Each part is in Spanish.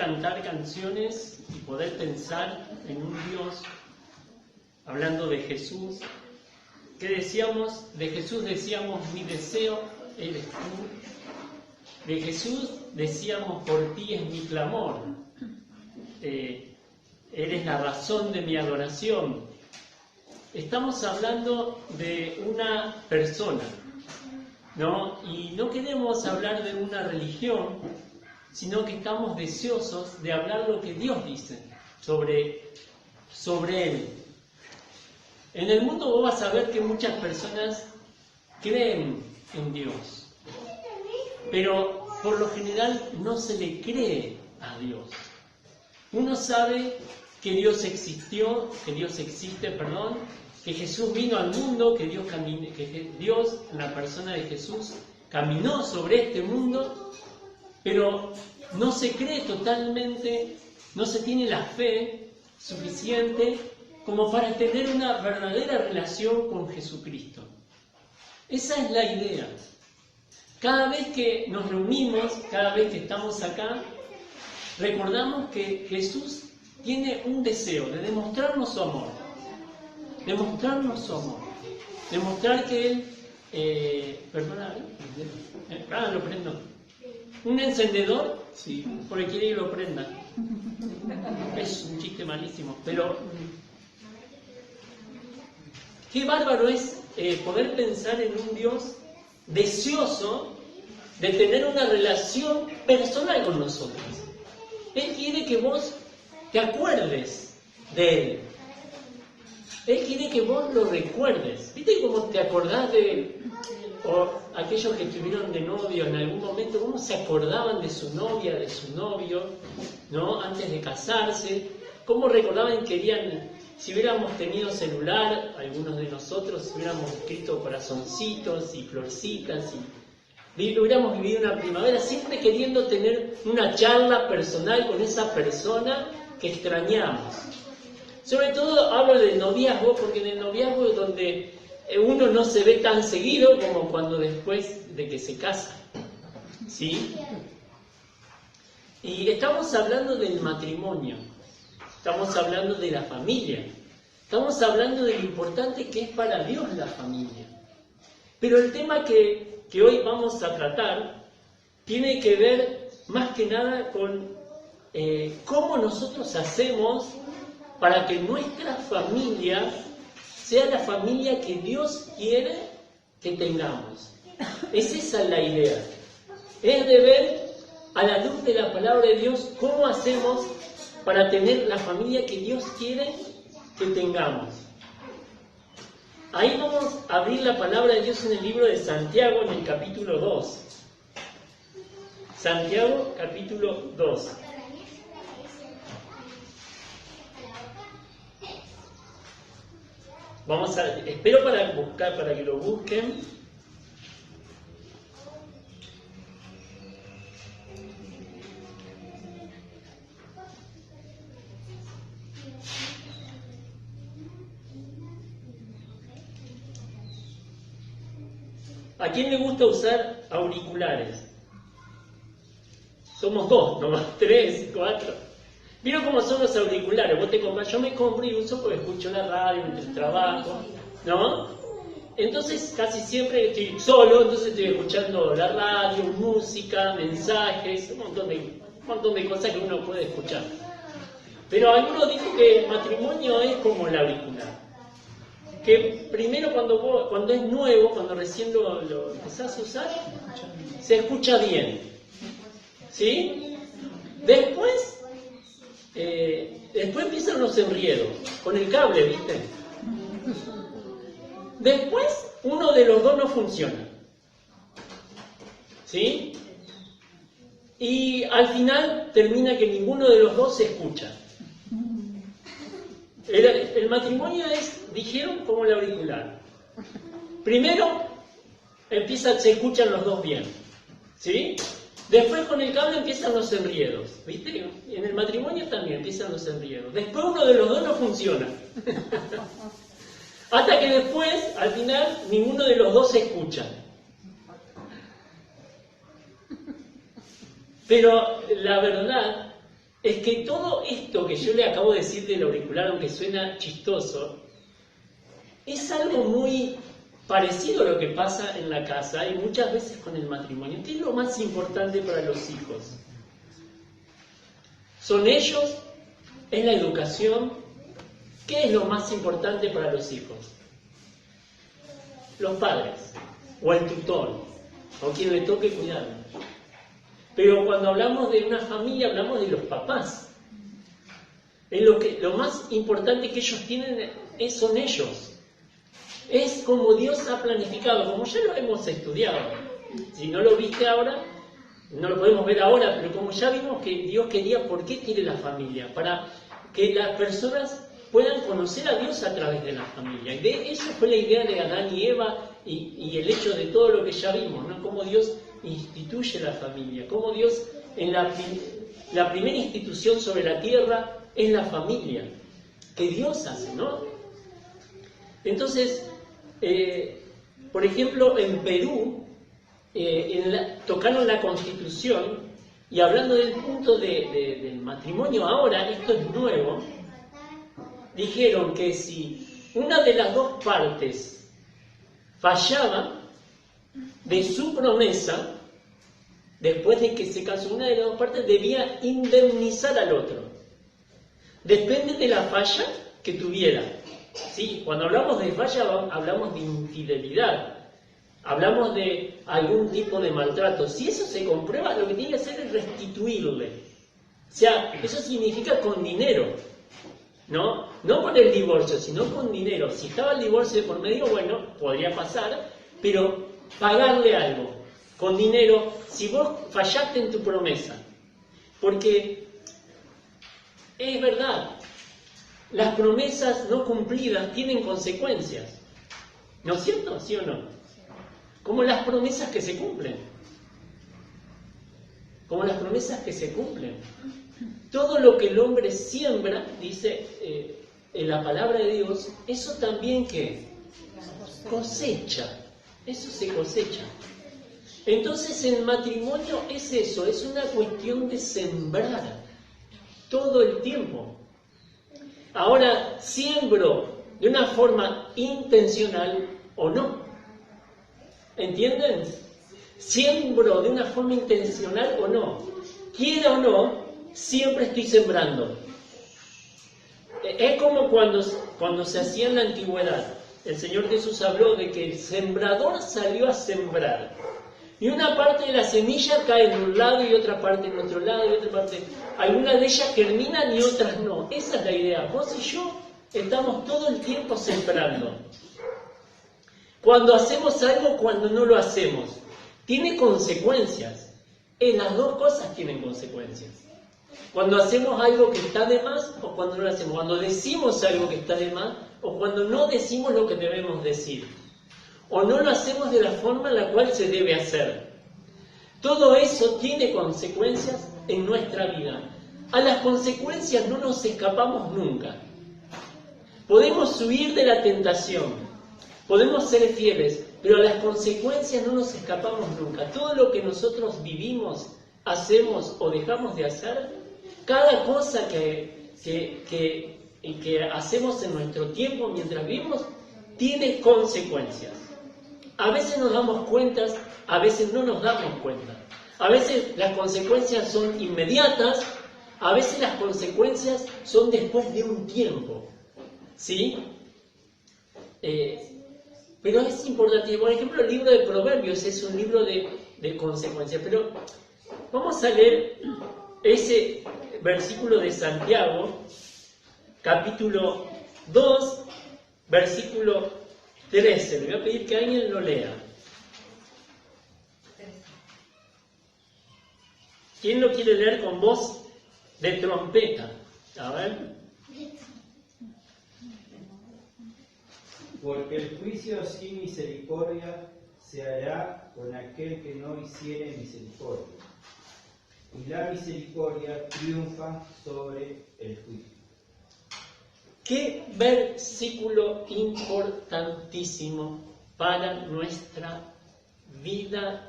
cantar canciones y poder pensar en un Dios, hablando de Jesús, que decíamos, de Jesús decíamos, mi deseo eres tú. De Jesús decíamos, por ti es mi clamor. Eres la razón de mi adoración. Estamos hablando de una persona, ¿no? Y no queremos hablar de una religión, sino que estamos deseosos de hablar lo que Dios dice sobre Él. En el mundo vos vas a ver que muchas personas creen en Dios, pero por lo general no se le cree a Dios. Uno sabe que Dios existió, que Dios existe, que Jesús vino al mundo, que Dios, en la persona de Jesús, caminó sobre este mundo, pero no se cree totalmente, no se tiene la fe suficiente como para tener una verdadera relación con Jesucristo. Esa es la idea. Cada vez que nos reunimos, cada vez que estamos acá, recordamos que Jesús tiene un deseo de demostrarnos su amor. Demostrar que Él... lo prendo. ¿Un encendedor? Sí. Porque quiere que lo prenda. Es un chiste malísimo, pero... Qué bárbaro es poder pensar en un Dios deseoso de tener una relación personal con nosotros. Él quiere que vos te acuerdes de Él. Él quiere que vos lo recuerdes. ¿Viste cómo te acordás de Él? O aquellos que estuvieron de novio en algún momento, ¿cómo se acordaban de su novia, de su novio, ¿no? Antes de casarse? ¿Cómo recordaban y querían, si hubiéramos tenido celular, algunos de nosotros, hubiéramos escrito corazoncitos y florcitas y hubiéramos vivido una primavera, siempre queriendo tener una charla personal con esa persona que extrañamos? Sobre todo hablo del noviazgo, porque en el noviazgo es donde uno no se ve tan seguido como cuando después de que se casa, ¿sí? Y estamos hablando del matrimonio, estamos hablando de la familia, estamos hablando de lo importante que es para Dios la familia. Pero el tema que hoy vamos a tratar tiene que ver más que nada con cómo nosotros hacemos para que nuestra familia sea la familia que Dios quiere que tengamos. Es esa la idea. Es de ver a la luz de la palabra de Dios cómo hacemos para tener la familia que Dios quiere que tengamos. Ahí vamos a abrir la palabra de Dios en el libro de Santiago, en el capítulo 2. Santiago, capítulo 2. Espero para que lo busquen. ¿A quién le gusta usar auriculares? Somos dos, nomás 3, 4. ¿Vieron cómo son los auriculares? Vos te compras, yo me compro y uso porque escucho la radio en el trabajo, ¿no? Entonces casi siempre estoy solo, entonces estoy escuchando la radio, música, mensajes, un montón de cosas que uno puede escuchar. Pero algunos dicen que el matrimonio es como el auricular. Que primero cuando es nuevo, cuando recién lo empezás a usar, se escucha bien, ¿sí? Después empiezan los enredos, con el cable, ¿viste? Después uno de los dos no funciona, ¿sí? Y al final termina que ninguno de los dos se escucha. El matrimonio es, dijeron, como el auricular. Primero se escuchan los dos bien, ¿sí? Después con el cable empiezan los enriedos, ¿viste? En el matrimonio también empiezan los enriedos. Después uno de los dos no funciona. Hasta que después, al final, ninguno de los dos se escucha. Pero la verdad es que todo esto que yo le acabo de decir del auricular, aunque suena chistoso, es algo muy parecido a lo que pasa en la casa y muchas veces con el matrimonio. ¿Qué es lo más importante para los hijos? ¿Son ellos? ¿Es la educación? ¿Qué es lo más importante para los hijos? Los padres, o el tutor, o quien le toque cuidar. Pero cuando hablamos de una familia, hablamos de los papás. Lo más importante que ellos tienen son ellos. Es como Dios ha planificado, como ya lo hemos estudiado. Si no lo viste ahora, no lo podemos ver ahora, pero como ya vimos que Dios quería, ¿por qué quiere la familia? Para que las personas puedan conocer a Dios a través de la familia. Y eso fue la idea de Adán y Eva y el hecho de todo lo que ya vimos, ¿no? Cómo Dios instituye la familia, cómo Dios en la primera institución sobre la tierra es la familia, que Dios hace, ¿no? Entonces, por ejemplo, en Perú, tocaron la Constitución y hablando del punto del matrimonio ahora, esto es nuevo, dijeron que si una de las dos partes fallaba de su promesa, después de que se casó, una de las dos partes debía indemnizar al otro. Depende de la falla que tuviera. ¿Sí? Cuando hablamos de falla, hablamos de infidelidad. Hablamos de algún tipo de maltrato. Si eso se comprueba, lo que tiene que hacer es restituirle. O sea, eso significa con dinero. ¿No? No con el divorcio, sino con dinero. Si estaba el divorcio de por medio, bueno, podría pasar, pero pagarle algo, con dinero, si vos fallaste en tu promesa. Porque es verdad, las promesas no cumplidas tienen consecuencias. ¿No es cierto? ¿Sí o no? Como las promesas que se cumplen. Como las promesas que se cumplen. Todo lo que el hombre siembra, dice en la palabra de Dios, eso también que cosecha. Eso se cosecha. Entonces el matrimonio es eso, es una cuestión de sembrar todo el tiempo. Ahora, siembro de una forma intencional o no. ¿Entienden? Siembro de una forma intencional o no. Quiera o no, siempre estoy sembrando. Es como cuando se hacía en la antigüedad. El Señor Jesús habló de que el sembrador salió a sembrar. Y una parte de la semilla cae en un lado y otra parte en otro lado y otra parte. Algunas de ellas germinan y otras no. Esa es la idea. Vos y yo estamos todo el tiempo sembrando. Cuando hacemos algo, cuando no lo hacemos. Tiene consecuencias. En las dos cosas tienen consecuencias. Cuando hacemos algo que está de más o cuando no lo hacemos. Cuando decimos algo que está de más o cuando no decimos lo que debemos decir. O no lo hacemos de la forma en la cual se debe hacer. Todo eso tiene consecuencias en nuestra vida. A las consecuencias no nos escapamos nunca. Podemos huir de la tentación, podemos ser fieles, pero a las consecuencias no nos escapamos nunca. Todo lo que nosotros vivimos, hacemos o dejamos de hacer, cada cosa que hacemos en nuestro tiempo mientras vivimos, tiene consecuencias. A veces nos damos cuenta, a veces no nos damos cuenta. A veces las consecuencias son inmediatas, a veces las consecuencias son después de un tiempo. ¿Sí? Pero es importante. Por ejemplo, el libro de Proverbios es un libro de consecuencias. Pero vamos a leer ese versículo de Santiago, capítulo 2, versículo 13. Le voy a pedir que alguien lo lea. ¿Quién lo quiere leer con voz de trompeta? A ver. Porque el juicio sin misericordia se hará con aquel que no hiciere misericordia. Y la misericordia triunfa sobre el juicio. Qué versículo importantísimo para nuestra vida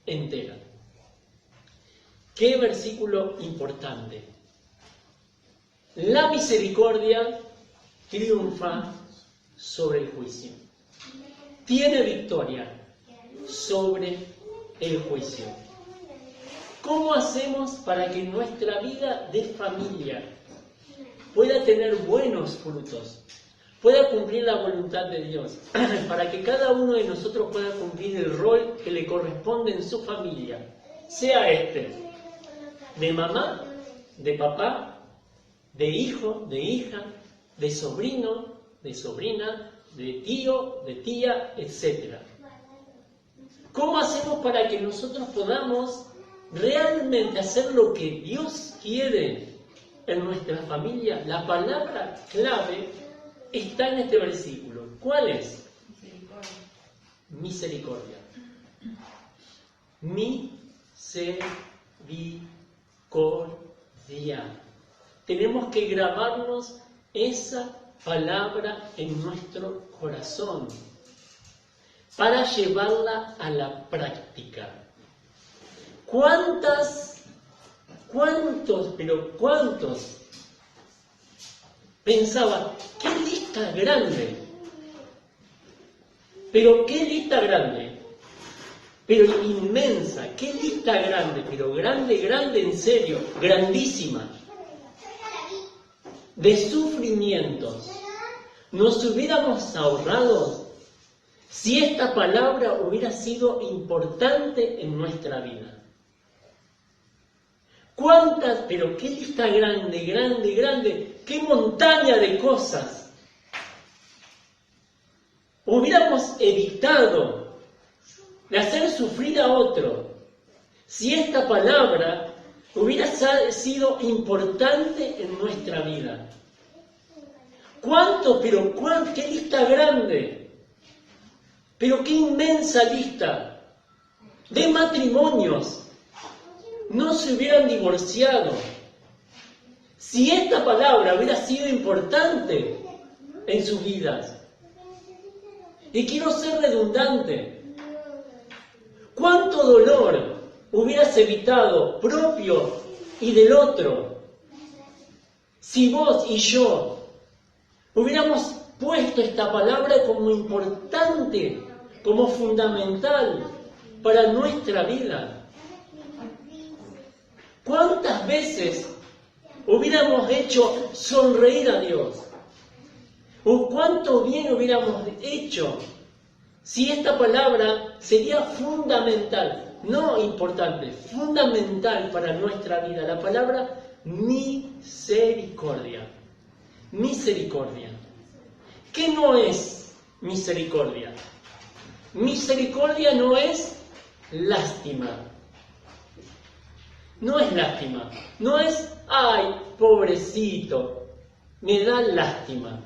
entera. Qué versículo importante. La misericordia triunfa sobre el juicio. Tiene victoria sobre el juicio. ¿Cómo hacemos para que nuestra vida de familia pueda tener buenos frutos? Pueda cumplir la voluntad de Dios, para que cada uno de nosotros pueda cumplir el rol que le corresponde en su familia, sea de mamá, de papá, de hijo, de hija, de sobrino, de sobrina, de tío, de tía, etc. ¿Cómo hacemos para que nosotros podamos realmente hacer lo que Dios quiere en nuestra familia? La palabra clave está en este versículo. ¿Cuál es? Misericordia. Misericordia. Tenemos que grabarnos esa palabra en nuestro corazón para llevarla a la práctica. ¿Cuántos pensaba, qué lista grande, pero qué lista grande, pero inmensa, qué lista grande, pero grande, grande en serio, grandísima, de sufrimientos, nos hubiéramos ahorrado si esta palabra hubiera sido importante en nuestra vida. ¿Cuántas, pero qué lista grande, grande, grande, qué montaña de cosas hubiéramos evitado de hacer sufrir a otro si esta palabra hubiera sido importante en nuestra vida? ¿Cuánto, pero qué lista grande, pero qué inmensa lista de matrimonios no se hubieran divorciado si esta palabra hubiera sido importante en sus vidas? Y quiero ser redundante. ¿Cuánto dolor hubieras evitado propio y del otro si vos y yo hubiéramos puesto esta palabra como importante, como fundamental para nuestra vida? ¿Cuántas veces hubiéramos hecho sonreír a Dios? ¿O cuánto bien hubiéramos hecho si esta palabra sería fundamental, no importante, fundamental para nuestra vida? La palabra misericordia. Misericordia. ¿Qué no es misericordia? Misericordia no es lástima. No es lástima, no es, ay, pobrecito, me da lástima.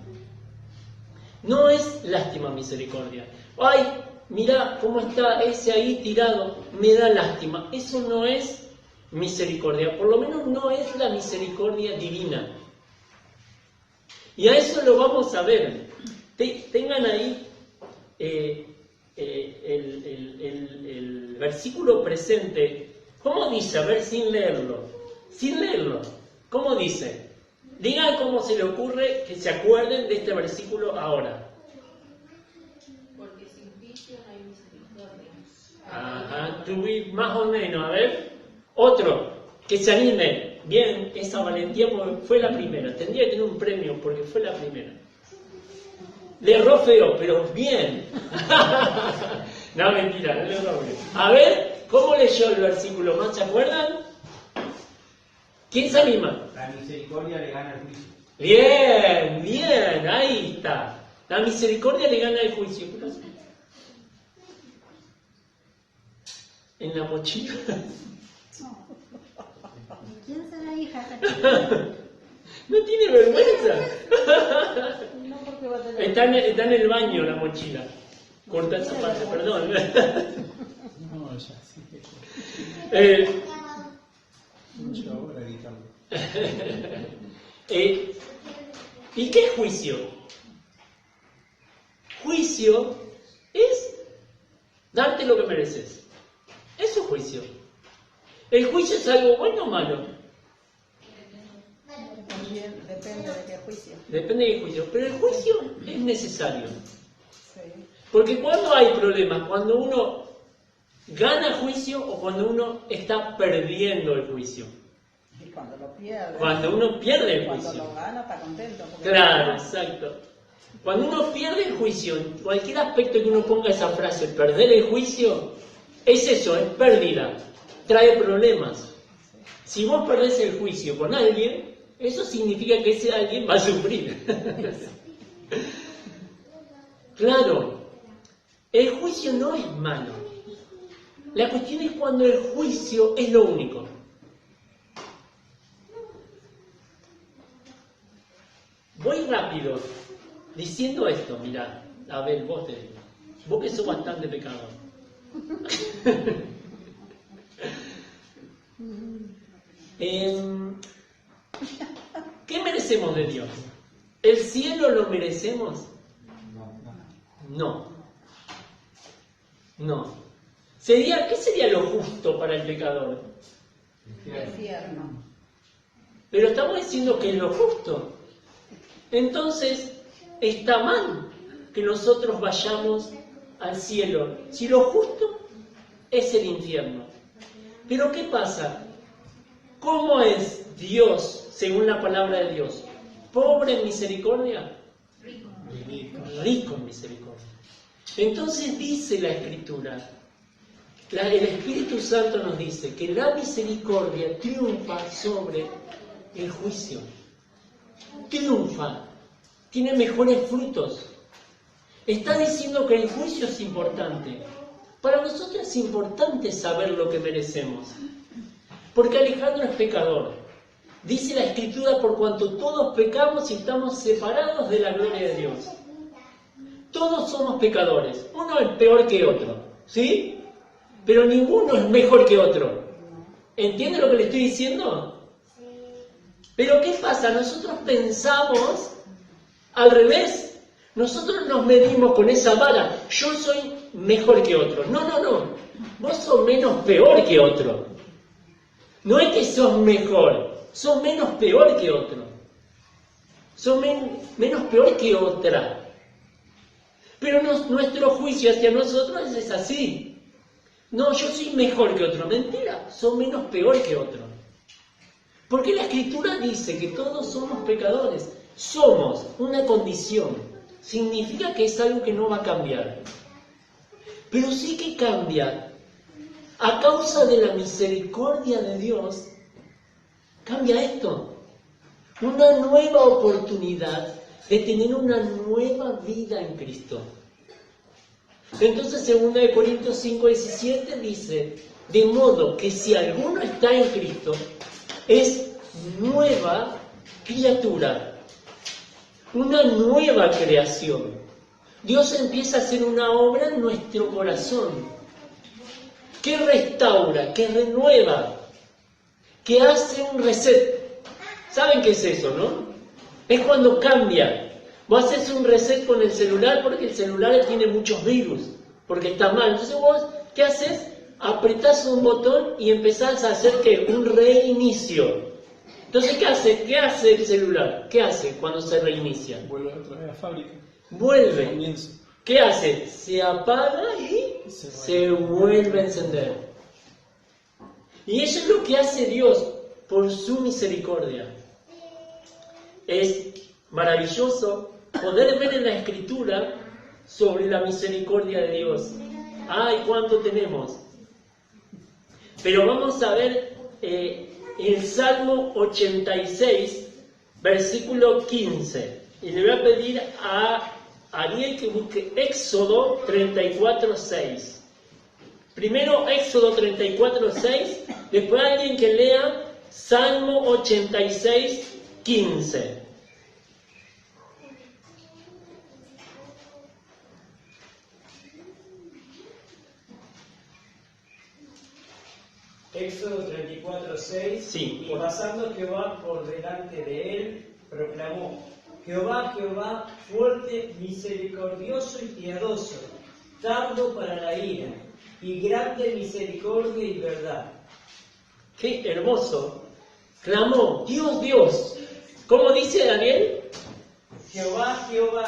No es lástima misericordia. Ay, mira cómo está ese ahí tirado, me da lástima. Eso no es misericordia, por lo menos no es la misericordia divina. Y a eso lo vamos a ver. Tengan ahí el versículo presente. ¿Cómo dice? A ver, sin leerlo. Sin leerlo. ¿Cómo dice? Digan cómo se le ocurre que se acuerden de este versículo ahora. Porque sin juicio no hay misericordia. Ajá, más o menos. A ver. Otro. Que se anime. Bien, esa valentía fue la primera. Tendría que tener un premio porque fue la primera. Le erró feo, pero bien. No, mentira, no le erró bien. A ver. ¿Cómo leyó el versículo más? ¿Se acuerdan? ¿Quién se anima? La misericordia le gana el juicio. Bien, bien, ahí está. La misericordia le gana el juicio. En la mochila. ¿Quién será hija? No tiene vergüenza. No, porque va a tener... Está en el baño la mochila. Corta esa parte, perdón. No, ya sí. Mucha hora editando. ¿Y qué es juicio? Juicio es darte lo que mereces. Eso es juicio. ¿El juicio es algo bueno o malo? también depende de qué juicio. Depende del juicio. Pero el juicio es necesario. Sí. Porque cuando hay problemas, cuando uno gana juicio o cuando uno está perdiendo el juicio. Y cuando lo pierde. Cuando uno pierde el Cuando juicio. lo gana está contento. porque- Claro, exacto. Cuando uno pierde el juicio, en cualquier aspecto que uno ponga esa frase, perder el juicio, es eso, es pérdida. Trae problemas. Si vos perdés el juicio con alguien, eso significa que ese alguien va a sufrir. Claro, el juicio no es malo. La cuestión es cuando el juicio es lo único. Voy rápido diciendo esto, mirá, a ver, vos que sos bastante pecador. ¿Qué merecemos de Dios? ¿El cielo lo merecemos? No. No. ¿Qué sería lo justo para el pecador? Infierno. Pero estamos diciendo que es lo justo. Entonces, está mal que nosotros vayamos al cielo, si lo justo es el infierno. Pero ¿qué pasa? ¿Cómo es Dios, según la palabra de Dios? ¿Pobre en misericordia? Rico en misericordia. Entonces dice la Escritura, el Espíritu Santo nos dice que la misericordia triunfa sobre el juicio. Triunfa, tiene mejores frutos. Está diciendo que el juicio es importante. Para nosotros es importante saber lo que merecemos. Porque Alejandro es pecador. Dice la Escritura, por cuanto todos pecamos y estamos separados de la gloria de Dios. Todos somos pecadores. Uno es peor que otro, ¿sí? Pero ninguno es mejor que otro. ¿Entiende lo que le estoy diciendo? Pero ¿qué pasa? Nosotros pensamos al revés. Nosotros nos medimos con esa vara. Yo soy mejor que otro. No. Vos sos menos peor que otro. No es que sos mejor. Sos menos peor que otro. Sos menos peor que otra. Pero nuestro juicio hacia nosotros es así. No, yo soy mejor que otro. Mentira, sos menos peor que otro. Porque la Escritura dice que todos somos pecadores. Somos una condición. Significa que es algo que no va a cambiar. Pero sí que cambia. A causa de la misericordia de Dios, cambia esto. Una nueva oportunidad de tener una nueva vida en Cristo. Entonces, 2 Corintios 5:17 dice, de modo que si alguno está en Cristo, es nueva criatura, una nueva creación. Dios empieza a hacer una obra en nuestro corazón, que restaura, que renueva, que hace un reset. ¿Saben qué es eso, no? Es cuando cambia. Vos haces un reset con el celular porque el celular tiene muchos virus, porque está mal. Entonces vos, ¿qué haces? Apretás un botón y empezás a hacer ¿qué? Un reinicio. Entonces, ¿qué hace el celular? ¿Qué hace cuando se reinicia? Vuelve otra vez a la fábrica. Vuelve. Comienzo. ¿Qué hace? Se apaga y se vuelve a encender. Y eso es lo que hace Dios por su misericordia. Es maravilloso poder ver en la Escritura sobre la misericordia de Dios. ¡Ay, cuánto tenemos! Pero vamos a ver el Salmo 86, versículo 15. Y le voy a pedir a Ariel que busque Éxodo 34:6. Primero Éxodo 34:6, después alguien que lea Salmo 86:15. Éxodo 34:6. Sí. Y pasando Jehová por delante de él, proclamó: Jehová, Jehová, fuerte, misericordioso y piadoso, tardo para la ira, y grande misericordia y verdad. ¡Qué hermoso! Clamó, Dios, Dios. ¿Cómo dice Daniel? Jehová, Jehová,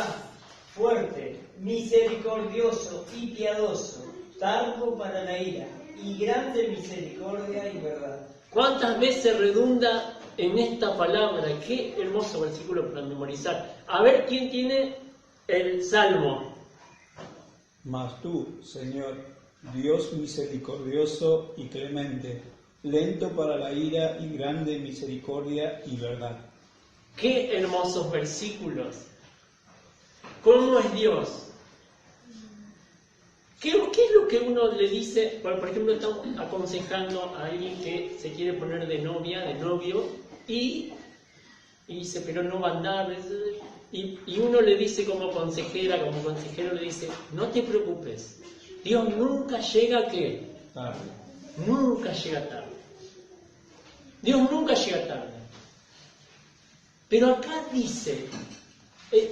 fuerte, misericordioso y piadoso, tardo para la ira, y grande misericordia y verdad. ¿Cuántas veces redunda en esta palabra? Qué hermoso versículo para memorizar. A ver quién tiene el Salmo. Mas tú, Señor, Dios misericordioso y clemente, lento para la ira y grande misericordia y verdad. Qué hermosos versículos. ¿Cómo es Dios? ¿Qué es lo que uno le dice? Por ejemplo, estamos aconsejando a alguien que se quiere poner de novia, de novio, y dice, pero no va a andar. Y uno le dice como consejera, como consejero le dice, no te preocupes, Dios nunca llega a ¿qué? Tarde. Nunca llega tarde. Dios nunca llega tarde. Pero acá dice,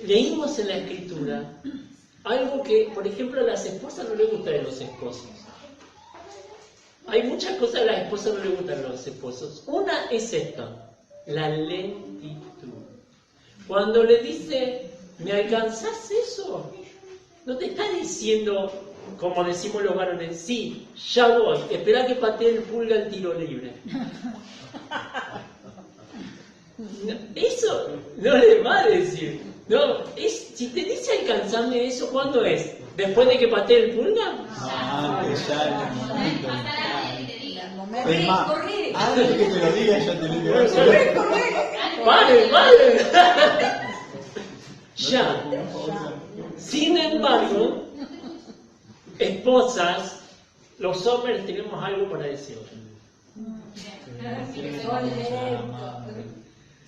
leímos en la Escritura, algo que, por ejemplo, a las esposas no les gusta de los esposos. Hay muchas cosas a las esposas no les gustan de los esposos. Una es esta, la lentitud. Cuando le dice, ¿me alcanzás eso? No te está diciendo, como decimos los varones, sí, ya voy, espera que patee el pulga el tiro libre. No, eso no le va a decir. No, si te dice alcanzarme eso, ¿cuándo es? ¿Después de que patee el pulga? No, antes ya en el momento. El momento. Es más, antes que te lo diga ya te lo digo. ¡Pare! Ya. Sin embargo, esposas, los hombres tenemos algo para decir.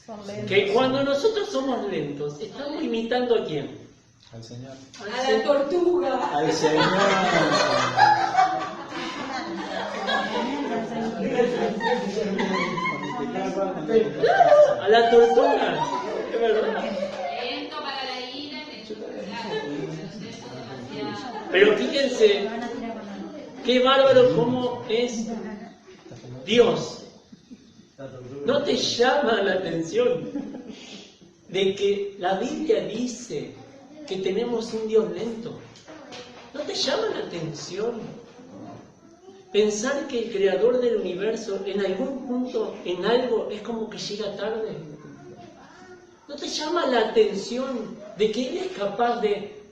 Son lentos. Que cuando nosotros somos lentos, ¿estamos imitando a quién? Al Señor. A la tortuga. Al Señor. A la tortuga. Es verdad. Lento para la ira, Pero fíjense, qué bárbaro cómo es Dios. ¿No te llama la atención de que la Biblia dice que tenemos un Dios lento? ¿No te llama la atención pensar que el creador del universo en algún punto, en algo, es como que llega tarde? ¿No te llama la atención de que Él es capaz de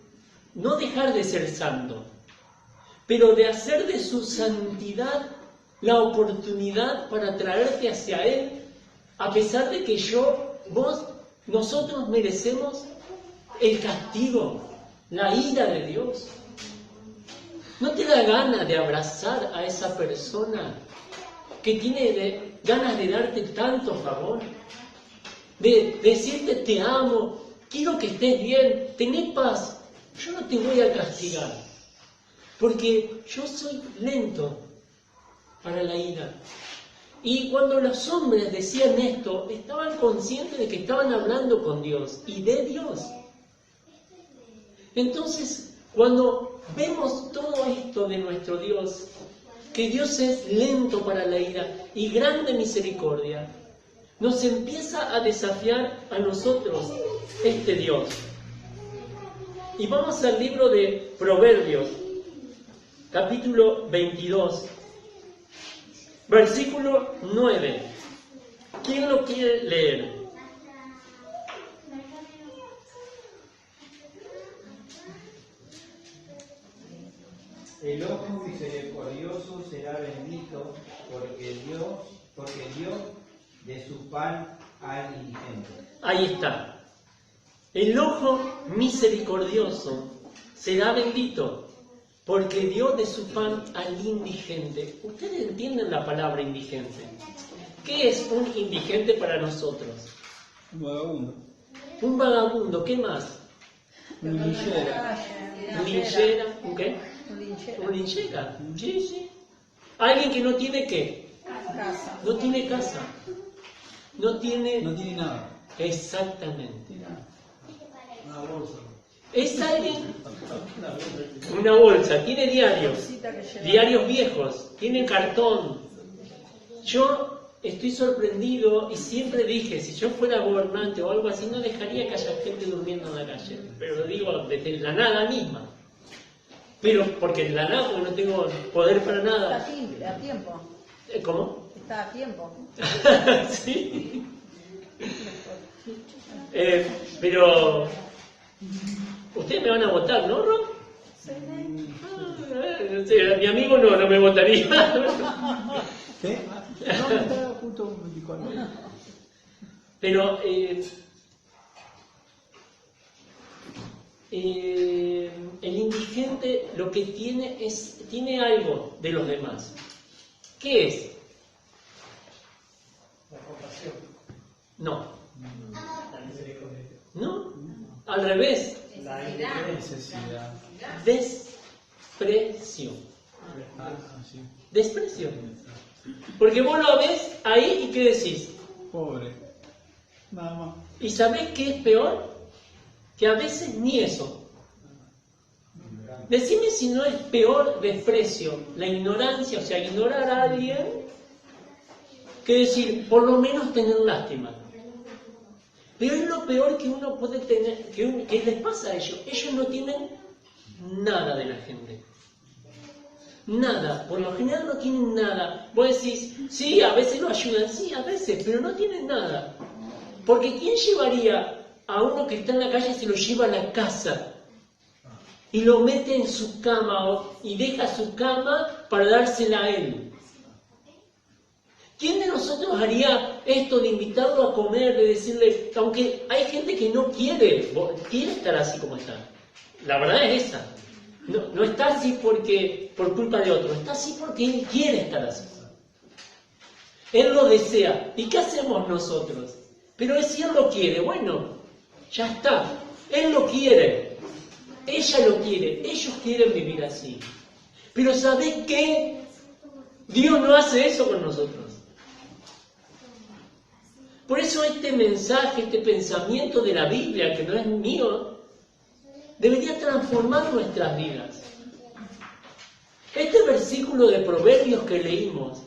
no dejar de ser santo, pero de hacer de su santidad la oportunidad para traerte hacia Él, a pesar de que nosotros merecemos el castigo, la ira de Dios? ¿No te da ganas de abrazar a esa persona que tiene ganas de darte tanto favor? De decirte te amo, quiero que estés bien, tené paz, yo no te voy a castigar, porque yo soy lento para la ira. Y cuando los hombres decían esto, estaban conscientes de que estaban hablando con Dios y de Dios. Entonces, cuando vemos todo esto de nuestro Dios, que Dios es lento para la ira y grande misericordia, nos empieza a desafiar a nosotros este Dios. Y vamos al libro de Proverbios, capítulo 22, versículo 9. ¿Quién lo quiere leer? El ojo misericordioso será bendito, porque dio de su pan al indigente. Ahí está. El ojo misericordioso será bendito, porque dio de su pan al indigente. ¿Ustedes entienden la palabra indigente? ¿Qué es un indigente para nosotros? Un vagabundo. Un vagabundo, ¿qué más? Un linchera. ¿Un linchera? ¿Un qué? ¿Un linchera? Sí, sí. Alguien que no tiene ¿qué? Casa. No tiene casa. No tiene... No tiene nada. Exactamente. Una bolsa. Es alguien... Una bolsa. Tiene diarios. Cosita que lleva. Diarios viejos. Tiene cartón. Yo estoy sorprendido y siempre dije, si yo fuera gobernante o algo así, no dejaría que haya gente durmiendo en la calle. Pero lo digo desde la nada misma. Pero porque en la nada, porque no tengo poder para nada. Está a tiempo. ¿Cómo? Está a tiempo. Sí. Pero ustedes me van a votar, ¿no, Ron? No sé, mi amigo no me votaría. ¿Qué? No, está justo con él. Pero el indigente lo que tiene algo de los demás. ¿Qué es? La compasión, No. la misericordia, ¿No? Al revés. la Necesidad. indiferencia. Necesidad. Desprecio. Sí. Desprecio. Porque vos lo ves ahí y ¿qué decís? Pobre. Nada más. ¿Y sabés qué es peor? Que a veces ni eso. Decime si no es peor desprecio, la ignorancia, o sea, ignorar a alguien, que decir, por lo menos tener lástima. Pero es lo peor que uno puede tener, que les pasa a ellos. Ellos no tienen nada de la gente. Nada, por lo general no tienen nada. Vos decís, sí, a veces lo ayudan, sí, a veces, pero no tienen nada. Porque ¿quién llevaría a uno que está en la calle y se lo lleva a la casa? Y lo mete en su cama y deja su cama para dársela a él. ¿Quién de nosotros haría esto de invitarlo a comer, de decirle, aunque hay gente que no quiere estar así como está? La verdad es esa. No está así por culpa de otro, está así porque él quiere estar así. Él lo desea. ¿Y qué hacemos nosotros? Pero si él lo quiere, bueno, ya está. Él lo quiere. Ella lo quiere. Ellos quieren vivir así. Pero ¿sabés qué? Dios no hace eso con nosotros. Por eso este mensaje, este pensamiento de la Biblia, que no es mío, debería transformar nuestras vidas. Este versículo de Proverbios que leímos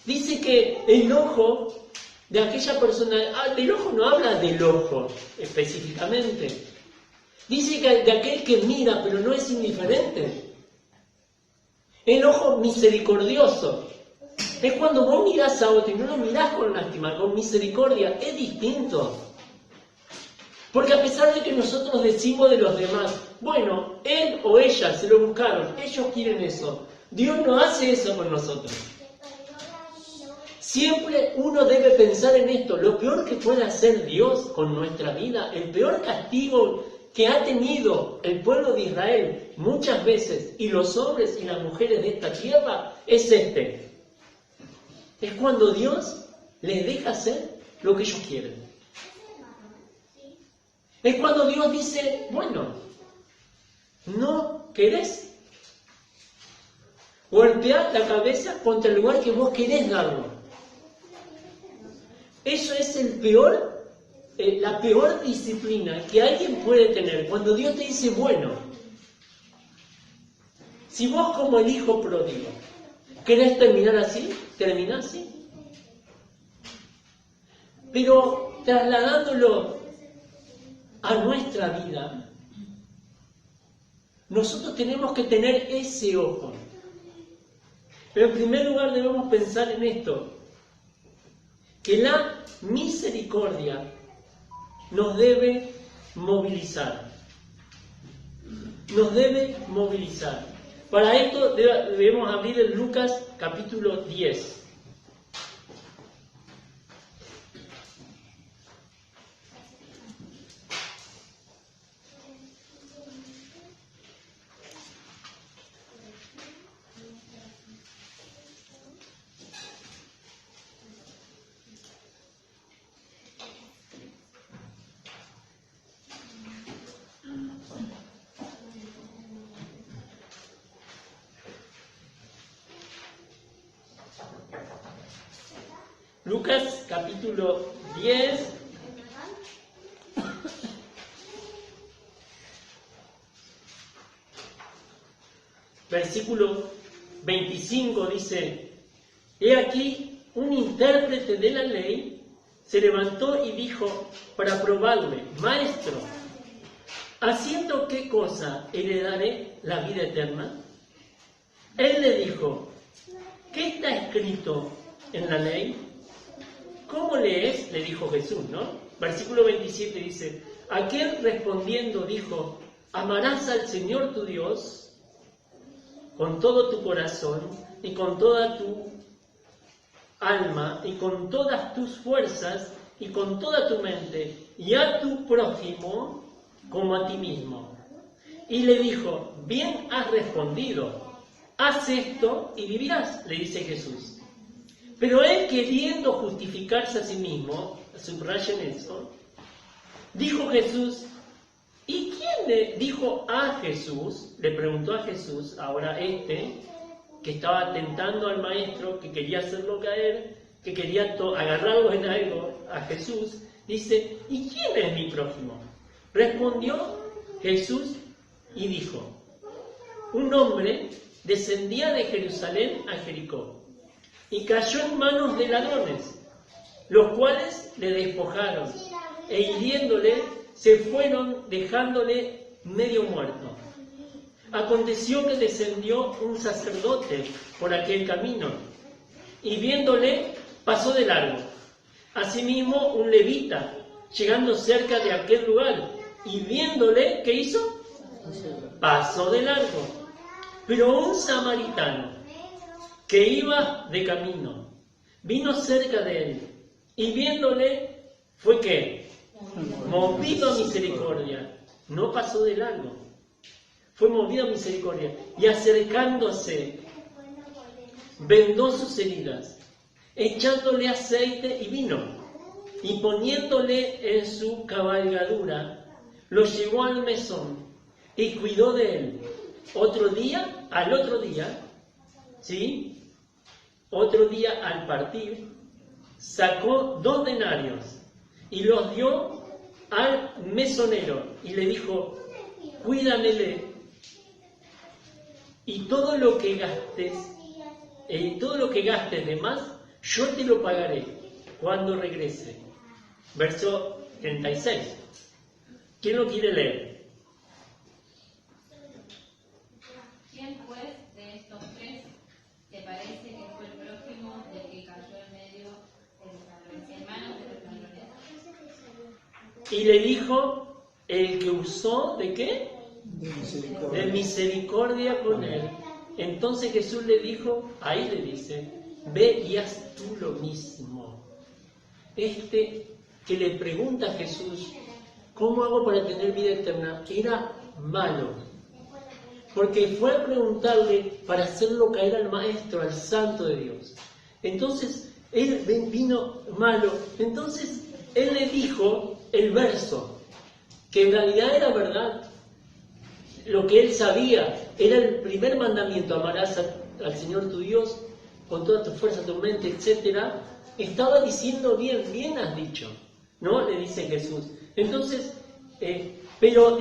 dice que el ojo de aquella persona, el ojo no habla del ojo específicamente, dice que de aquel que mira pero no es indiferente. El ojo misericordioso es cuando vos mirás a otro y no lo mirás con lástima, con misericordia, es distinto. Porque a pesar de que nosotros decimos de los demás, bueno, él o ella se lo buscaron, ellos quieren eso. Dios no hace eso con nosotros. Siempre uno debe pensar en esto. Lo peor que puede hacer Dios con nuestra vida, el peor castigo que ha tenido el pueblo de Israel muchas veces, y los hombres y las mujeres de esta tierra, es este. Es cuando Dios les deja hacer lo que ellos quieren. Es cuando Dios dice, bueno, ¿no querés? Golpear la cabeza contra el lugar que vos querés darlo. Eso es la peor disciplina que alguien puede tener. Cuando Dios te dice, bueno, si vos como el hijo pródigo querés terminar así, terminá así. Pero trasladándolo a nuestra vida, nosotros tenemos que tener ese ojo. Pero en primer lugar debemos pensar en esto, que la misericordia nos debe movilizar. Nos debe movilizar. Para esto debemos abrir el Lucas capítulo 10. Lucas capítulo 10, versículo 25 dice, he aquí un intérprete de la ley, se levantó y dijo para probarle: Maestro, ¿haciendo qué cosa heredaré la vida eterna? Él le dijo: ¿qué está escrito en la ley? ¿Cómo lees? Le dijo Jesús, ¿no? Versículo 27 dice: aquel respondiendo dijo: amarás al Señor tu Dios con todo tu corazón y con toda tu alma y con todas tus fuerzas y con toda tu mente, y a tu prójimo como a ti mismo. Y le dijo: bien has respondido, haz esto y vivirás, le dice Jesús. Pero él, queriendo justificarse a sí mismo, subrayen eso, dijo Jesús: ¿y quién le dijo a Jesús? Le preguntó a Jesús, ahora que estaba tentando al maestro, que quería hacerlo caer, que quería agarrarlo en algo a Jesús, dice: ¿y quién es mi prójimo? Respondió Jesús y dijo: un hombre descendía de Jerusalén a Jericó y cayó en manos de ladrones, los cuales le despojaron e hiriéndole se fueron dejándole medio muerto. Aconteció que descendió un sacerdote por aquel camino y viéndole pasó de largo. Asimismo un levita, llegando cerca de aquel lugar y viéndole, ¿qué hizo? Pasó de largo. Pero un samaritano que iba de camino vino cerca de él y viéndole fue ¿qué? Movido a misericordia. No pasó de largo. Fue movido a misericordia y acercándose vendó sus heridas, echándole aceite y vino, y poniéndole en su cabalgadura, lo llevó al mesón y cuidó de él. Al otro día, ¿sí? Otro día al partir, sacó 2 denarios y los dio al mesonero y le dijo: cuídamele, y todo lo que gastes de más, yo te lo pagaré cuando regrese. Verso 36. ¿Quién lo quiere leer? ¿Quién pues de estos 3 te parece que fue el prójimo del que cayó en manos de los ladrones? Y le dijo: el que usó ¿de qué? De misericordia con él. Entonces Jesús le dijo, ahí le dice: ve y haz tú lo mismo. Que le pregunta a Jesús: ¿cómo hago para tener vida eterna? Era malo, porque fue a preguntarle para hacerlo caer al maestro, al santo de Dios. Entonces él vino malo. Entonces él le dijo el verso, que en realidad era verdad. Lo que él sabía era el primer mandamiento: amarás al Señor tu Dios con toda tu fuerza, tu mente, etc. Estaba diciendo bien has dicho, ¿no? Le dice Jesús. Entonces, pero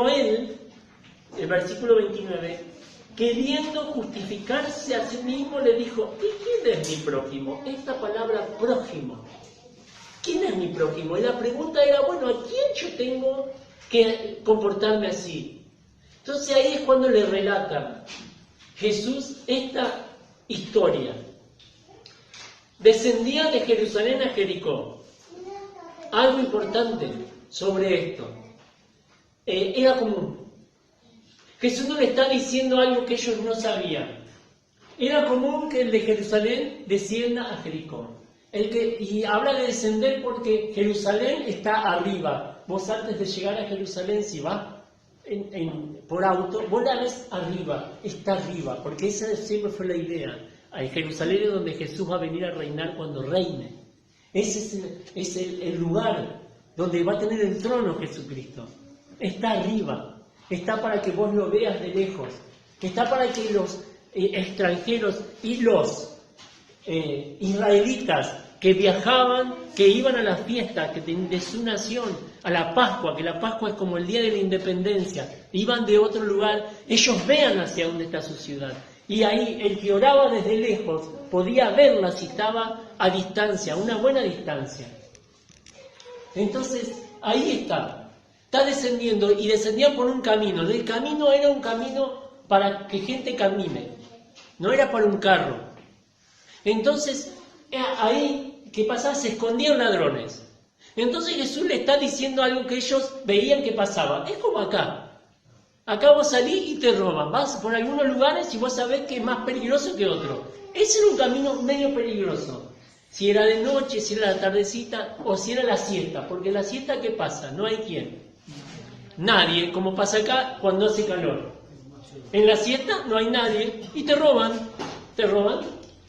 él, el versículo 29, queriendo justificarse a sí mismo, le dijo: ¿y quién es mi prójimo? Esta palabra prójimo, ¿quién es mi prójimo? Y la pregunta era: bueno, ¿a quién yo tengo que comportarme así? Entonces ahí es cuando le relata Jesús esta historia. Descendía de Jerusalén a Jericó. Algo importante sobre esto. Era común. Jesús no le está diciendo algo que ellos no sabían. Era común que el de Jerusalén descienda a Jericó. Y habla de descender porque Jerusalén está arriba. Vos antes de llegar a Jerusalén, si vas por auto, vos la ves arriba, está arriba, porque esa siempre fue la idea. En Jerusalén es donde Jesús va a venir a reinar cuando reine. Ese es el lugar donde va a tener el trono Jesucristo. Está arriba, está para que vos lo veas de lejos, está para que los extranjeros y los israelitas que viajaban, que iban a la fiesta de su nación, a la Pascua, que la Pascua es como el día de la independencia, iban de otro lugar, ellos vean hacia dónde está su ciudad. Y ahí el que oraba desde lejos podía verla si estaba a distancia, a una buena distancia. Entonces, ahí está descendiendo y descendía por un camino. El camino era un camino para que gente camine, no era para un carro. Entonces, ahí, ¿qué pasaba? Se escondían ladrones. Entonces Jesús le está diciendo algo que ellos veían que pasaba. Es como acá. Acá vos salís y te roban. Vas por algunos lugares y vos sabés que es más peligroso que otro. Ese era un camino medio peligroso. Si era de noche, si era la tardecita o si era la siesta. Porque la siesta, ¿qué pasa? No hay quien. Nadie, como pasa acá cuando hace calor. En la siesta no hay nadie y te roban. Te roban.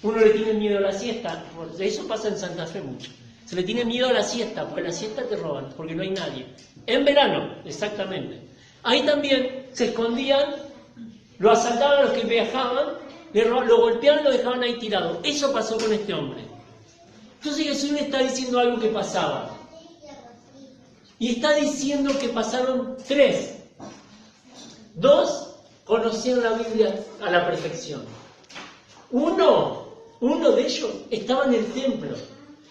Uno le tiene miedo a la siesta. Eso pasa en Santa Fe mucho. Se le tiene miedo a la siesta, porque en la siesta te roban, porque no hay nadie. En verano, exactamente. Ahí también se escondían, lo asaltaban a los que viajaban, lo golpeaban y lo dejaban ahí tirado. Eso pasó con este hombre. Entonces Jesús le está diciendo algo que pasaba. Y está diciendo que pasaron 3. 2 conocían la Biblia a la perfección. Uno de ellos estaba en el templo.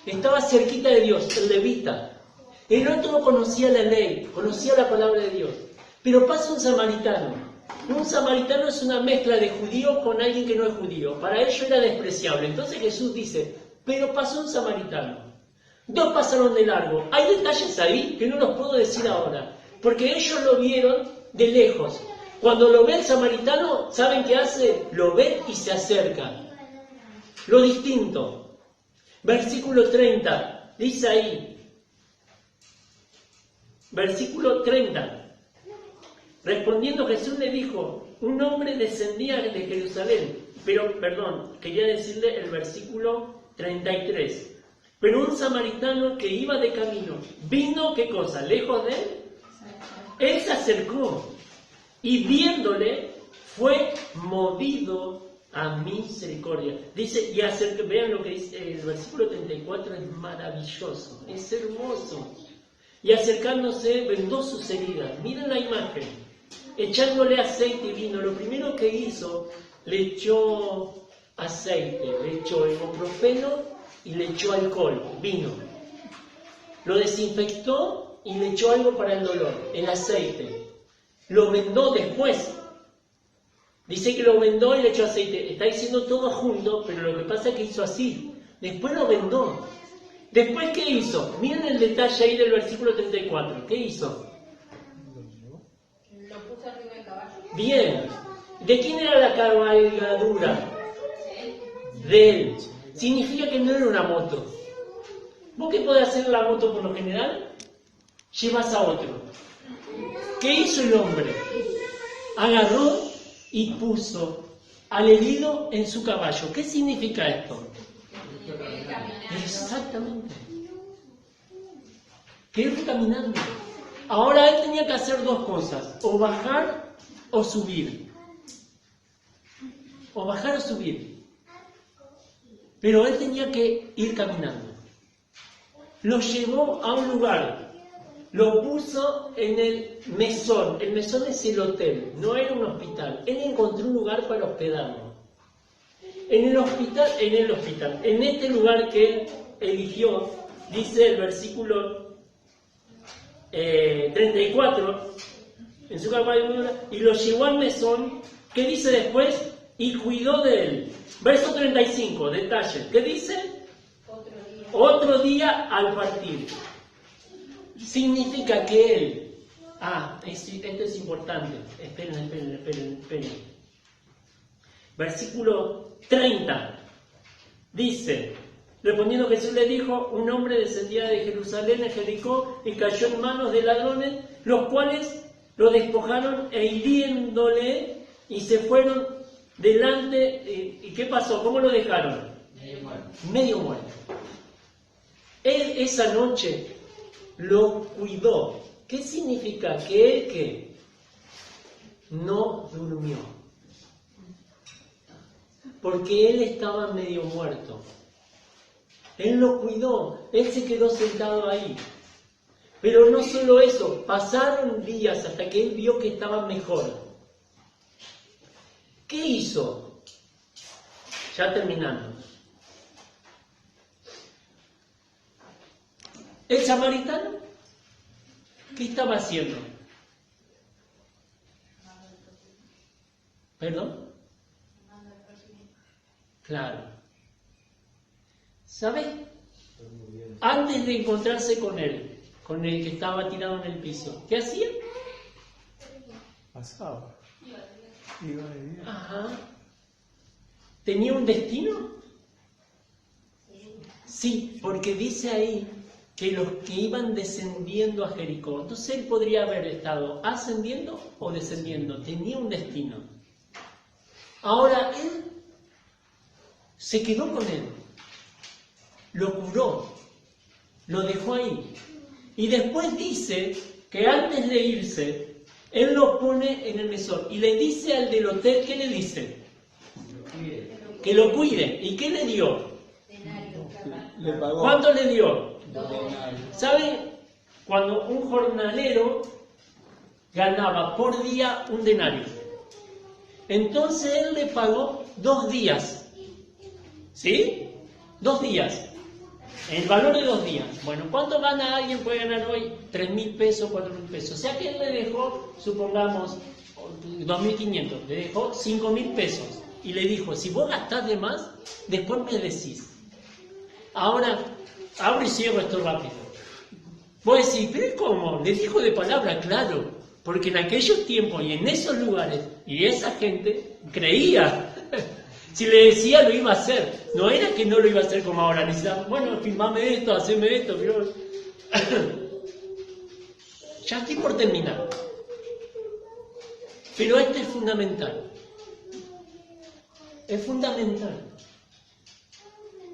Estaba cerquita de Dios, el levita. El otro conocía la ley, conocía la palabra de Dios. Pero pasa un samaritano. Un samaritano es una mezcla de judío con alguien que no es judío. Para ellos era despreciable. Entonces Jesús dice, pero pasó un samaritano. 2 pasaron de largo. Hay detalles ahí que no los puedo decir ahora. Porque ellos lo vieron de lejos. Cuando lo ve el samaritano, ¿saben qué hace? Lo ve y se acerca. Lo distinto. Versículo 30, dice ahí, versículo 30, respondiendo Jesús le dijo, un hombre descendía de Jerusalén, quería decirle el versículo 33, pero un samaritano que iba de camino, vino, ¿qué cosa? Lejos de él, él se acercó y viéndole fue movido a misericordia. Dice, vean lo que dice, el versículo 34 es maravilloso, es hermoso. Y acercándose, vendó sus heridas. Miren la imagen. Echándole aceite y vino. Lo primero que hizo, le echó aceite, le echó ibuprofeno y le echó alcohol, vino. Lo desinfectó y le echó algo para el dolor, el aceite. Lo vendó después. Dice que lo vendó y le echó aceite. Está diciendo todo junto, pero lo que pasa es que hizo así. Después lo vendó. ¿Después qué hizo? Miren el detalle ahí del versículo 34. ¿Qué hizo? Lo puso arriba del caballo. Bien. ¿De quién era la cabalgadura? De él. Significa que no era una moto. ¿Vos qué podés hacer la moto por lo general? Llevas a otro. ¿Qué hizo el hombre? Agarró y puso al herido en su caballo. ¿Qué significa esto? Exactamente. Que él fue caminando. Ahora él tenía que hacer 2 cosas. O bajar o subir. O bajar o subir. Pero él tenía que ir caminando. Lo llevó a un lugar. Lo puso en el mesón. El mesón es el hotel, no era un hospital. Él encontró un lugar para hospedarlo. En este lugar que él eligió, dice el versículo 34, en su caballo, y lo llevó al mesón. ¿Qué dice después? Y cuidó de él. Verso 35, detalle. ¿Qué dice? Otro día al partir. Significa que él... esto es importante. Esperen. Versículo 30. Dice, respondiendo Jesús le dijo, un hombre descendía de Jerusalén en Jericó y cayó en manos de ladrones, los cuales lo despojaron e hiriéndole y se fueron delante. ¿Y qué pasó? ¿Cómo lo dejaron? Medio muerto. Él esa noche lo cuidó. ¿Qué significa? Que él que no durmió. Porque él estaba medio muerto. Él lo cuidó. Él se quedó sentado ahí. Pero no solo eso, pasaron días hasta que él vio que estaba mejor. ¿Qué hizo? Ya terminando. El samaritano, ¿qué estaba haciendo? ¿Perdón? Claro. ¿Sabes? Antes de encontrarse con él, con el que estaba tirado en el piso, ¿qué hacía? Pasaba. Iba de día. Ajá. ¿Tenía un destino? Sí, porque dice ahí que los que iban descendiendo a Jericó, entonces él podría haber estado ascendiendo o descendiendo, tenía un destino. Ahora él se quedó con él, lo curó, lo dejó ahí. Y después dice que antes de irse, él lo pone en el mesón y le dice al del hotel, ¿qué le dice? Que lo cuide. ¿Y qué le dio? Le pagó. ¿Cuánto le dio? Denario. ¿Saben? Cuando un jornalero ganaba por día un denario, entonces él le pagó 2 días. ¿Sí? 2 días. El valor de 2 días. Bueno, ¿cuánto gana alguien? Puede ganar hoy 3.000 pesos, 4.000 pesos. O sea que él le dejó, supongamos, 2.500. Le dejó 5.000 pesos. Y le dijo, si vos gastás de más, después me decís. Ahora, abro y cierro esto rápido. Vos decís, ¿pero cómo? Le dijo de palabra, claro. Porque en aquellos tiempos y en esos lugares, y esa gente creía. Si le decía, lo iba a hacer. No era que no lo iba a hacer como ahora. Necesitaba, bueno, filmame esto, haceme esto. Pero... Ya estoy por terminar. Pero esto es fundamental. Es fundamental.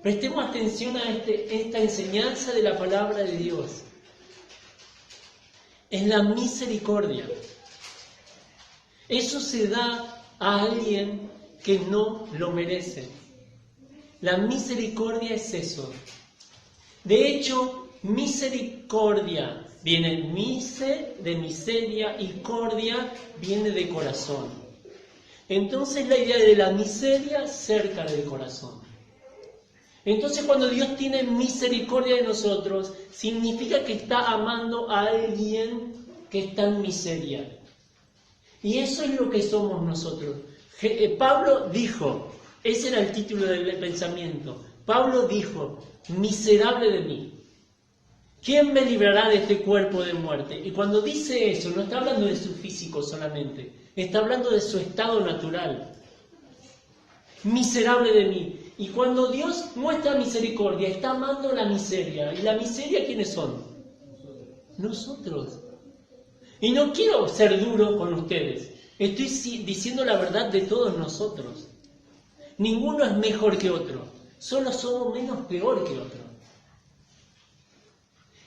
Prestemos atención a esta enseñanza de la palabra de Dios. Es la misericordia. Eso se da a alguien que no lo merece. La misericordia es eso. De hecho, misericordia viene mise de miseria y cordia viene de corazón. Entonces la idea de la miseria cerca del corazón. Entonces cuando Dios tiene misericordia de nosotros, significa que está amando a alguien que está en miseria. Y eso es lo que somos nosotros. Pablo dijo, ese era el título del pensamiento, Pablo dijo, miserable de mí, ¿quién me librará de este cuerpo de muerte? Y cuando dice eso, no está hablando de su físico solamente, está hablando de su estado natural. Miserable de mí. Y cuando Dios muestra misericordia, está amando la miseria. ¿Y la miseria quiénes son? Nosotros. Y no quiero ser duro con ustedes. Estoy diciendo la verdad de todos nosotros. Ninguno es mejor que otro. Solo somos menos peor que otro.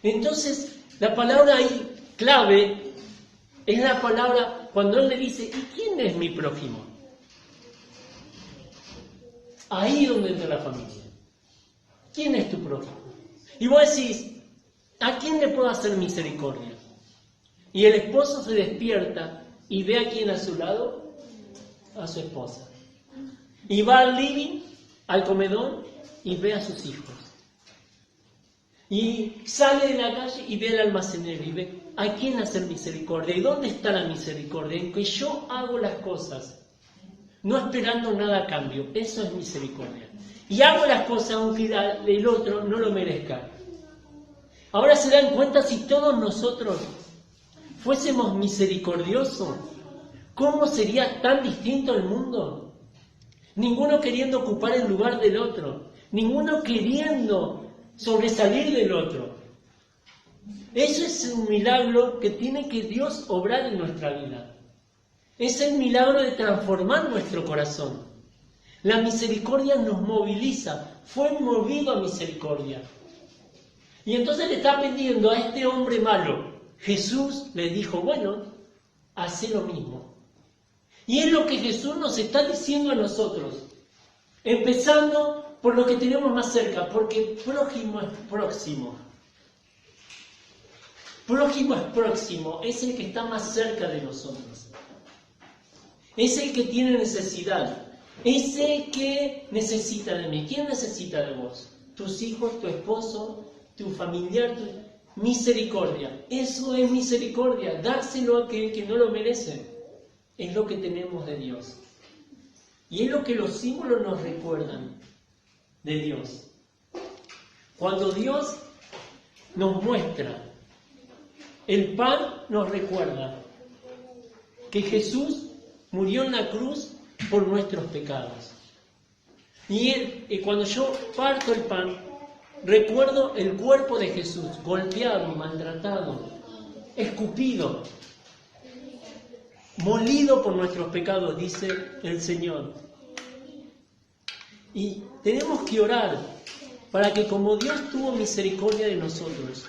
Entonces, la palabra ahí clave es la palabra cuando él le dice, ¿y quién es mi prójimo? Ahí donde entra la familia. ¿Quién es tu prójimo? Y vos decís, ¿a quién le puedo hacer misericordia? Y el esposo se despierta y ve a quién a su lado, a su esposa. Y va al living, al comedor, y ve a sus hijos. Y sale de la calle y ve al almacenero y ve a quién hacer misericordia. ¿Y dónde está la misericordia? En que yo hago las cosas no esperando nada a cambio. Eso es misericordia. Y hago las cosas aunque el otro no lo merezca. Ahora se dan cuenta, si todos nosotros fuésemos misericordiosos, ¿cómo sería tan distinto el mundo? Ninguno queriendo ocupar el lugar del otro. Ninguno queriendo sobresalir del otro. Eso es un milagro que tiene que Dios obrar en nuestra vida. Es el milagro de transformar nuestro corazón. La misericordia nos moviliza. Fue movido a misericordia. Y entonces le está pidiendo a este hombre malo. Jesús le dijo, bueno, haz lo mismo. Y es lo que Jesús nos está diciendo a nosotros. Empezando por lo que tenemos más cerca, porque prójimo es próximo. Prójimo es próximo, es el que está más cerca de nosotros. Es el que tiene necesidad. Ese que necesita de mí. ¿Quién necesita de vos? Tus hijos, tu esposo, tu familiar, misericordia. Eso es misericordia. Dárselo a aquel que no lo merece. Es lo que tenemos de Dios. Y es lo que los símbolos nos recuerdan de Dios. Cuando Dios nos muestra el pan, nos recuerda que Jesús murió en la cruz por nuestros pecados. Y cuando yo parto el pan, recuerdo el cuerpo de Jesús, golpeado, maltratado, escupido, molido por nuestros pecados, dice el Señor. Y tenemos que orar para que como Dios tuvo misericordia de nosotros,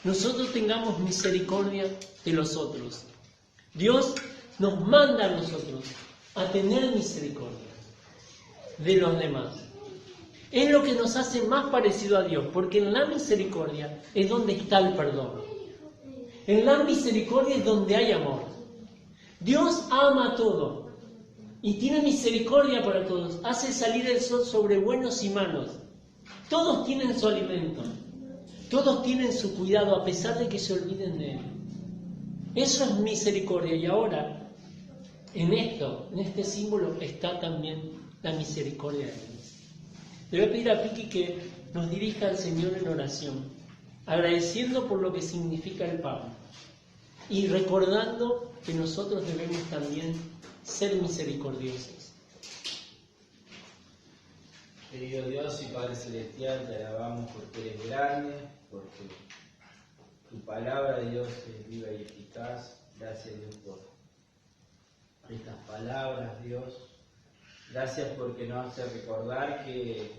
nosotros tengamos misericordia de los otros. Dios nos manda a nosotros a tener misericordia de los demás. Es lo que nos hace más parecido a Dios, porque en la misericordia es donde está el perdón. En la misericordia es donde hay amor. Dios ama todo y tiene misericordia para todos. Hace salir el sol sobre buenos y malos. Todos tienen su alimento. Todos tienen su cuidado a pesar de que se olviden de Él. Eso es misericordia. Y ahora, en este símbolo, está también la misericordia de Dios. Le voy a pedir a Piki que nos dirija al Señor en oración, agradeciendo por lo que significa el pan y recordando que nosotros debemos también ser misericordiosos. Querido Dios y Padre Celestial, te alabamos porque eres grande, porque tu palabra, Dios, es viva y eficaz. Gracias, Dios, por estas palabras, Dios. Gracias porque nos hace recordar que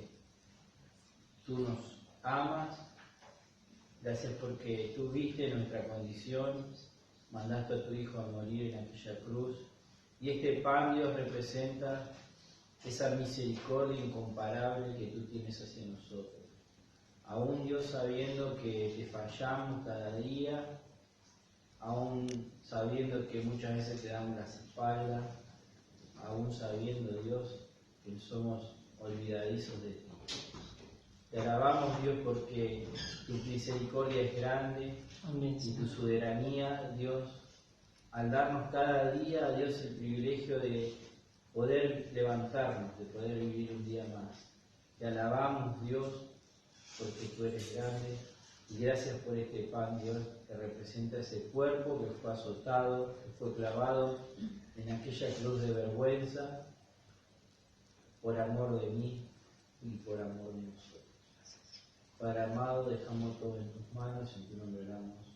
tú nos amas. Gracias porque tú viste nuestra condición, mandaste a tu Hijo a morir en aquella cruz. Y este pan, Dios, representa esa misericordia incomparable que tú tienes hacia nosotros. Aún, Dios, sabiendo que te fallamos cada día, aún sabiendo que muchas veces te damos las espaldas, aún sabiendo, Dios, que somos olvidadizos de ti. Te alabamos, Dios, porque tu misericordia es grande. Amén. Y tu soberanía, Dios, al darnos cada día, Dios, el privilegio de poder levantarnos, de poder vivir un día más. Te alabamos, Dios, porque tú eres grande. Y gracias por este pan, Dios, que representa ese cuerpo que fue azotado, que fue clavado en aquella cruz de vergüenza, por amor de mí y por amor de nosotros. Padre amado, dejamos todo en tus manos, en tu nombre oramos.